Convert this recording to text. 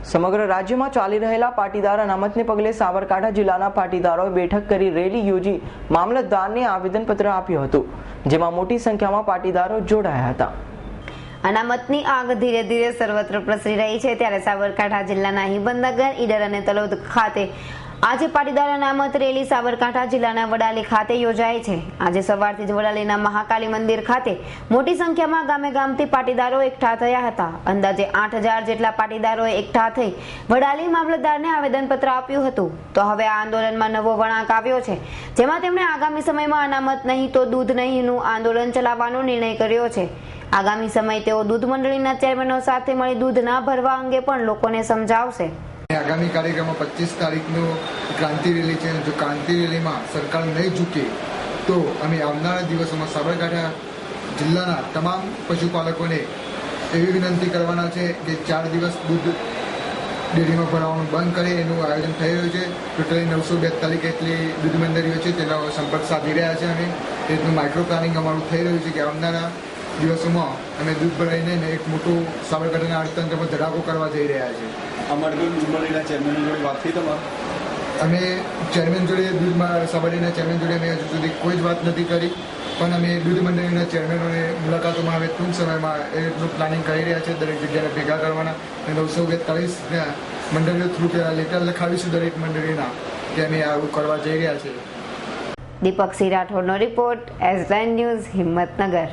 સમગ્ર રાજ્યમાં ચાલી રહેલા પાટીદાર અનામતને પગલે સાબરકાંઠા જિલ્લાના પાટીદારોએ બેઠક કરી રેલી યોજી મામલતદારને આવેદનપત્ર આપ્યું હતું, જેમાં મોટી સંખ્યામાં પાટીદારો જોડાયા હતા। અનામતની આગ ધીરે ધીરે સર્વત્ર પ્રસરી રહી છે, ત્યારે સાબરકાંઠા જિલ્લાના હિંમતનગર, ઈડર અને તલોદ ખાતે આજે પાટીદાર અનામત રેલી સાબરકાંઠા જિલ્લાના વડાલી ખાતે યોજાઈ છે। આજે સવારથી જ વડાલીના મહાકાલી મંદિર ખાતે મોટી સંખ્યામાં ગામે ગામથી પાટીદારો એકઠા થયા હતા। અંદાજે 8000 જેટલા પાટીદારોએ એકઠા થઈ વડાલી મામલતદારને આવેદનપત્ર આપ્યું હતું। તો હવે આ આંદોલનમાં નવો વળાંક આવ્યો છે, જેમાં તેમણે આગામી સમયમાં અનામત નહીં તો દૂધ નહીંનું આંદોલન ચલાવવાનો નિર્ણય કર્યો છે। આગામી સમય તેઓ દૂધ મંડળીના ચેરમેનો સાથે મળી દૂધ ના ભરવા અંગે પણ લોકોને સમજાવશે। આગામી કાર્યક્રમમાં 25 તારીખનો ક્રાંતિ રેલી છે। જો ક્રાંતિ રેલીમાં સરકાર નહીં ઝૂકે તો અમે આવનારા દિવસોમાં સાબરકાંઠા જિલ્લાના તમામ પશુપાલકોને એવી વિનંતી કરવાના છે કે 4 દિવસ દૂધ ડેરીમાં ભરાવાનું બંધ કરે, એનું આયોજન થઈ રહ્યું છે। ટોટલી 942 જેટલી દૂધ મંડળીઓ છે, તેનો સંપર્ક સાધી રહ્યા છે અમે। એટલું માઇક્રો પ્લાનિંગ અમારું થઈ રહ્યું છે કે આવનારા દિવસોમાં અમે દૂધ ભરાઈને એક મોટું સાબરકાંઠાના અર્થતંત્રમાં ધડાકો કરવા જઈ રહ્યા છીએ। અમે ચેરમેન જોડે દૂધમાં સાબરકાંઠાના ચેરમેન જોડે અમે હજુ સુધી કોઈ જ વાત નથી કરી, પણ અમે દૂધ મંડળીના ચેરમેનોને મુલાકાતોમાં હવે ટૂંક સમયમાં એટલું પ્લાનિંગ કરી રહ્યા છે, દરેક જગ્યાએ ભેગા કરવાના। 942 મંડળીઓ થ્રુ લેટર લખાવીશું દરેક મંડળીના કે અમે આવું કરવા જઈ રહ્યા છીએ। દીપક સિંહ રાઠોડનો રિપોર્ટ, એસ9 ન્યૂઝ, હિંમતનગર।